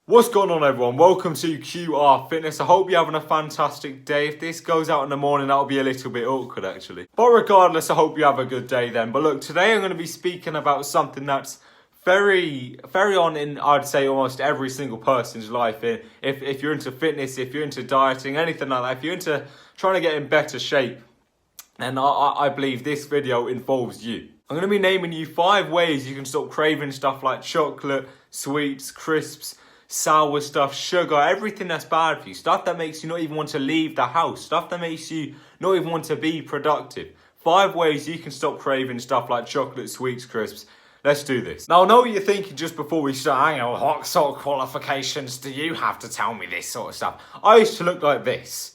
What's going on, everyone? Welcome to QR Fitness. I hope you're having a fantastic day. If this goes out in the morning, that'll be a little bit awkward actually. But regardless, I hope you have a good day then. But look, today I'm going to be speaking about something that's very on in, I'd say, almost every single person's life. If you're into fitness, if you're into dieting, anything like that, if you're into trying to get in better shape, then I believe this video involves you. I'm going to be naming you 5 ways you can stop craving stuff like chocolate, sweets, crisps, sour stuff, sugar, everything that's bad for you, stuff that makes you not even want to leave the house, stuff that makes you not even want to be productive. 5 ways you can stop craving stuff like chocolate, sweets, crisps. Let's do this. Now, I know what you're thinking just before we start. Hang on, what sort of qualifications do you have to tell me this sort of stuff? I used to look like this.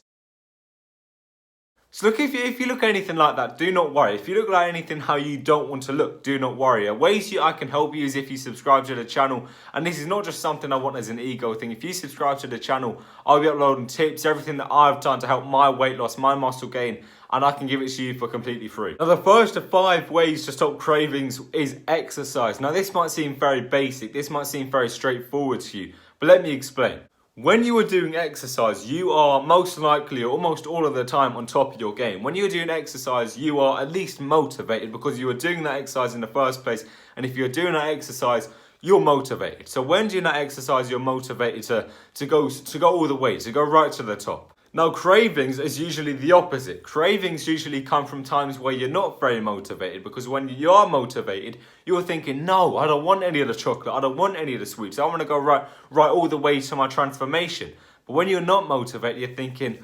So look, if you look anything like that, do not worry. If you look like anything how you don't want to look, do not worry. Ways I can help you is if you subscribe to the channel. And this is not just something I want as an ego thing. If you subscribe to the channel, I'll be uploading tips, everything that I've done to help my weight loss, my muscle gain, and I can give it to you for completely free. Now, the first of 5 ways to stop cravings is exercise. Now, this might seem very basic. This might seem very straightforward to you, but let me explain. When you are doing exercise, you are most likely, almost all of the time, on top of your game. When you're doing exercise, you are at least motivated because you are doing that exercise in the first place. And if you're doing that exercise, you're motivated. So when doing that exercise, you're motivated to go all the way, to go right to the top. Now, cravings is usually the opposite. Cravings usually come from times where you're not very motivated, because when you are motivated, you're thinking, no, I don't want any of the chocolate, I don't want any of the sweets, I want to go right all the way to my transformation. But when you're not motivated, you're thinking,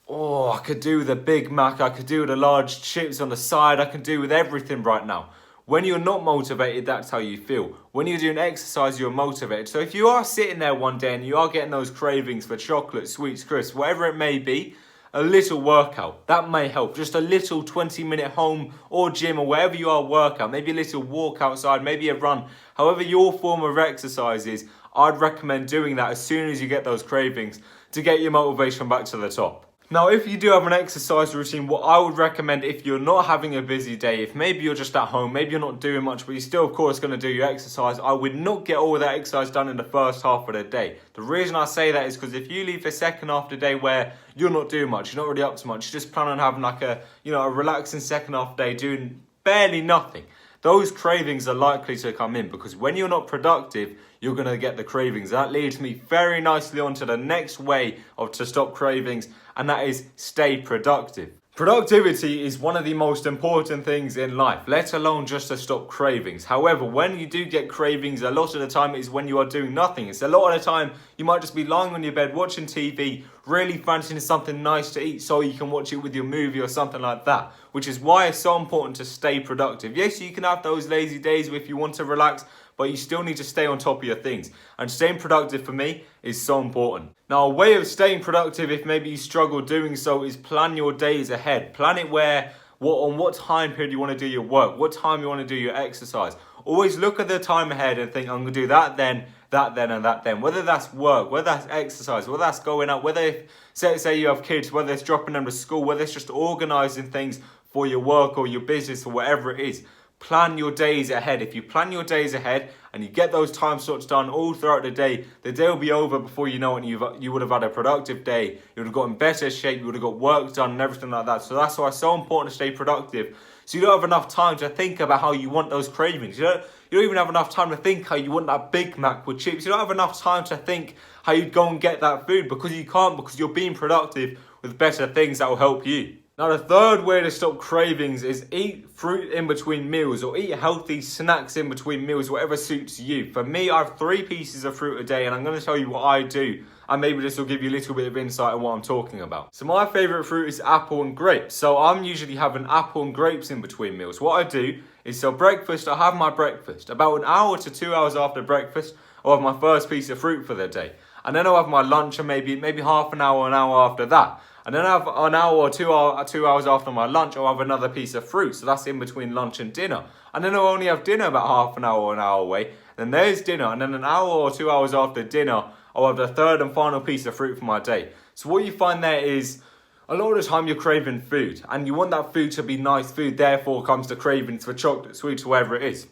oh, I could do with a Big Mac, I could do with the large chips on the side, I can do with everything right now. When you're not motivated, that's how you feel. When you're doing exercise, you're motivated. So if you are sitting there one day and you are getting those cravings for chocolate, sweets, crisps, whatever it may be, a little workout, that may help. Just a little 20-minute home or gym or wherever you are workout, maybe a little walk outside, maybe a run. However your form of exercise is, I'd recommend doing that as soon as you get those cravings to get your motivation back to the top. Now, if you do have an exercise routine, what I would recommend, if you're not having a busy day, if maybe you're just at home, maybe you're not doing much, but you're still, of course, going to do your exercise, I would not get all of that exercise done in the first half of the day. The reason I say that is because if you leave the second half of the day where you're not doing much, you're not really up to much, you just plan on having like a relaxing second half of the day, doing barely nothing, those cravings are likely to come in, because when you're not productive, you're going to get the cravings. That leads me very nicely on to the next way to stop cravings, and that is stay productive. Productivity is one of the most important things in life, let alone just to stop cravings. However, when you do get cravings, a lot of the time it is when you are doing nothing. It's a lot of the time you might just be lying on your bed watching TV, really fancying something nice to eat so you can watch it with your movie or something like that, which is why it's so important to stay productive. Yes, you can have those lazy days if you want to relax, but you still need to stay on top of your things. And staying productive for me is so important. Now, a way of staying productive, if maybe you struggle doing so, is plan your days ahead. Plan it on what time period you want to do your work, what time you want to do your exercise. Always look at the time ahead and think, I'm going to do that then, and that then. Whether that's work, whether that's exercise, whether that's going out, whether, say you have kids, whether it's dropping them to school, whether it's just organising things for your work or your business or whatever it is. Plan your days ahead. If you plan your days ahead and you get those time slots done all throughout the day will be over before you know it, and you would have had a productive day. You would have got in better shape. You would have got work done and everything like that. So that's why it's so important to stay productive. So you don't have enough time to think about how you want those cravings. You don't even have enough time to think how you want that Big Mac with chips. You don't have enough time to think how you'd go and get that food, because you can't, because you're being productive with better things that will help you. Now, the third way to stop cravings is eat fruit in between meals, or eat healthy snacks in between meals, whatever suits you. For me, I have 3 pieces of fruit a day, and I'm going to tell you what I do, and maybe this will give you a little bit of insight on what I'm talking about. So my favourite fruit is apple and grapes. So I'm usually having apple and grapes in between meals. What I do is, so breakfast, I have my breakfast. About an hour to 2 hours after breakfast, I'll have my first piece of fruit for the day. And then I'll have my lunch, and maybe half an hour after that. And then I have an hour or 2 hours after my lunch, I'll have another piece of fruit. So that's in between lunch and dinner. And then I'll only have dinner about half an hour or an hour away. And then there's dinner. And then an hour or 2 hours after dinner, I'll have the third and final piece of fruit for my day. So what you find there is, a lot of the time you're craving food. And you want that food to be nice food. Therefore comes the cravings for chocolate, sweets, whatever it is.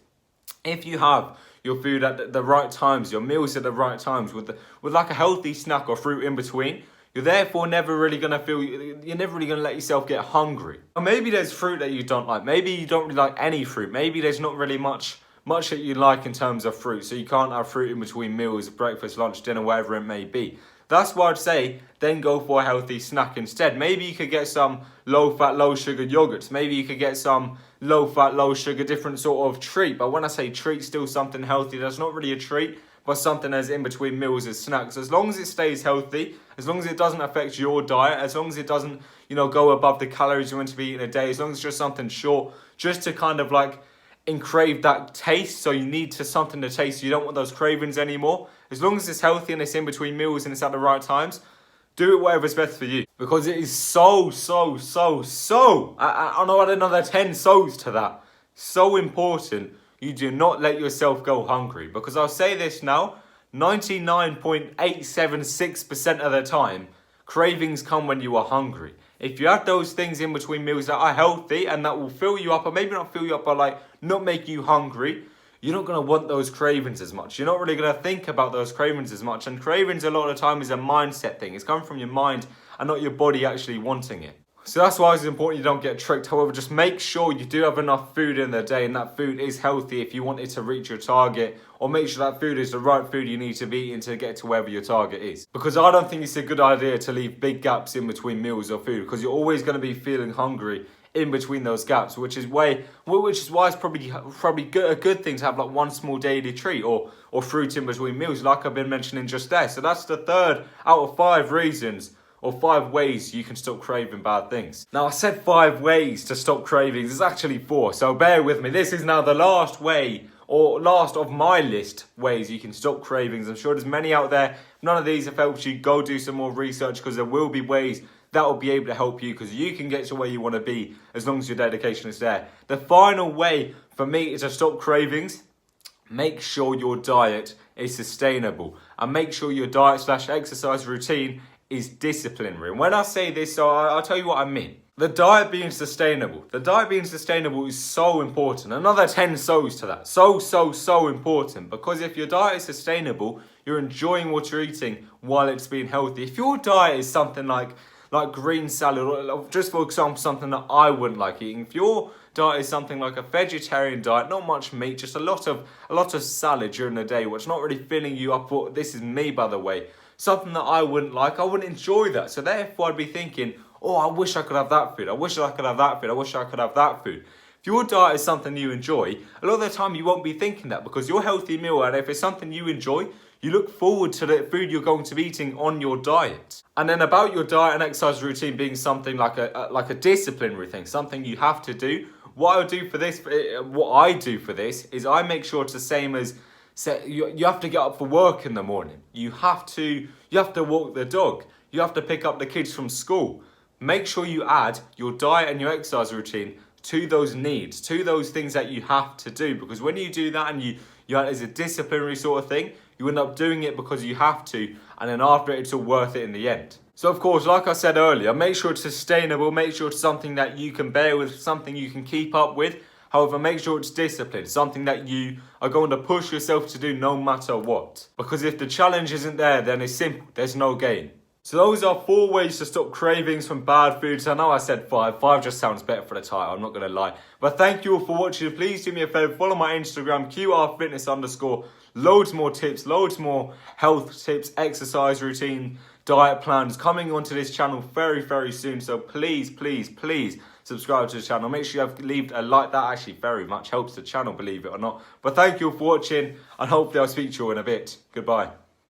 If you have your food at the right times, your meals at the right times, with like a healthy snack or fruit in between, you're therefore never really going to feel, you're never really going to let yourself get hungry. Or maybe there's fruit that you don't like. Maybe you don't really like any fruit. Maybe there's not really much that you like in terms of fruit. So you can't have fruit in between meals, breakfast, lunch, dinner, whatever it may be. That's why I'd say then go for a healthy snack instead. Maybe you could get some low-fat, low-sugar yogurts. Maybe you could get some low-fat, low-sugar, different sort of treat. But when I say treat, still something healthy. That's not really a treat, but something that's in between meals as snacks. As long as it stays healthy, as long as it doesn't affect your diet, as long as it doesn't, go above the calories you're meant to be eating a day, as long as it's just something short, just to kind of like crave that taste. So you need something to taste. You don't want those cravings anymore. As long as it's healthy and it's in between meals and it's at the right times, do it whatever's best for you. Because it is so, I know I add another 10 so's to that. So important you do not let yourself go hungry. Because I'll say this now, 99.876% of the time, cravings come when you are hungry. If you have those things in between meals that are healthy and that will fill you up, or maybe not fill you up, but like not make you hungry, you're not going to want those cravings as much. You're not really going to think about those cravings as much. And cravings a lot of the time is a mindset thing. It's coming from your mind and not your body actually wanting it. So that's why it's important you don't get tricked. However, just make sure you do have enough food in the day and that food is healthy if you want it to reach your target, or make sure that food is the right food you need to be eating to get to wherever your target is. Because I don't think it's a good idea to leave big gaps in between meals or food, because you're always going to be feeling hungry in between those gaps, which is why it's probably a good thing to have like one small daily treat or fruit in between meals, like I've been mentioning just there. So that's the 3rd out of 5 reasons, or 5 ways you can stop craving bad things. Now, I said 5 ways to stop cravings. It's actually 4, so bear with me. This is now the last way, or last of my list ways you can stop cravings. I'm sure there's many out there. If none of these have helped you, go do some more research, because there will be ways that will be able to help you, because you can get to where you want to be as long as your dedication is there. The final way for me is to stop cravings. Make sure your diet is sustainable, and make sure your diet/exercise routine is disciplinary. And when I say this, so I'll tell you what I mean. The diet being sustainable. The diet being sustainable is so important. Another 10 so's to that. So important. Because if your diet is sustainable, you're enjoying what you're eating while it's being healthy. If your diet is something like green salad, or just for example, something that I wouldn't like eating. If your diet is something like a vegetarian diet, not much meat, just a lot of salad during the day, which not really filling you up. This is me, by the way. Something that I wouldn't like, I wouldn't enjoy that. So therefore I'd be thinking, oh, I wish I could have that food. I wish I could have that food. I wish I could have that food. If your diet is something you enjoy, a lot of the time you won't be thinking that, because your healthy meal, and if it's something you enjoy, you look forward to the food you're going to be eating on your diet. And then about your diet and exercise routine being something like a disciplinary thing, something you have to do. What I do for this is I make sure it's the same as, you have to get up for work in the morning. You have to walk the dog. You have to pick up the kids from school. Make sure you add your diet and your exercise routine to those needs, to those things that you have to do. Because when you do that and you as a disciplinary sort of thing, you end up doing it because you have to, and then after it's all worth it in the end. So of course, like I said earlier, make sure it's sustainable, make sure it's something that you can bear with, something you can keep up with. However, make sure it's disciplined, something that you are going to push yourself to do no matter what. Because if the challenge isn't there, then it's simple, there's no gain. So those are 4 ways to stop cravings from bad foods. I know I said 5. 5 just sounds better for the title, I'm not going to lie. But thank you all for watching. Please do me a favour, follow my Instagram, QRFitness_. Loads more tips, loads more health tips, exercise routine, diet plans coming onto this channel very soon. So please subscribe to the channel. Make sure you have left a like. That actually very much helps the channel, believe it or not. But thank you all for watching, and hopefully I'll speak to you all in a bit. Goodbye.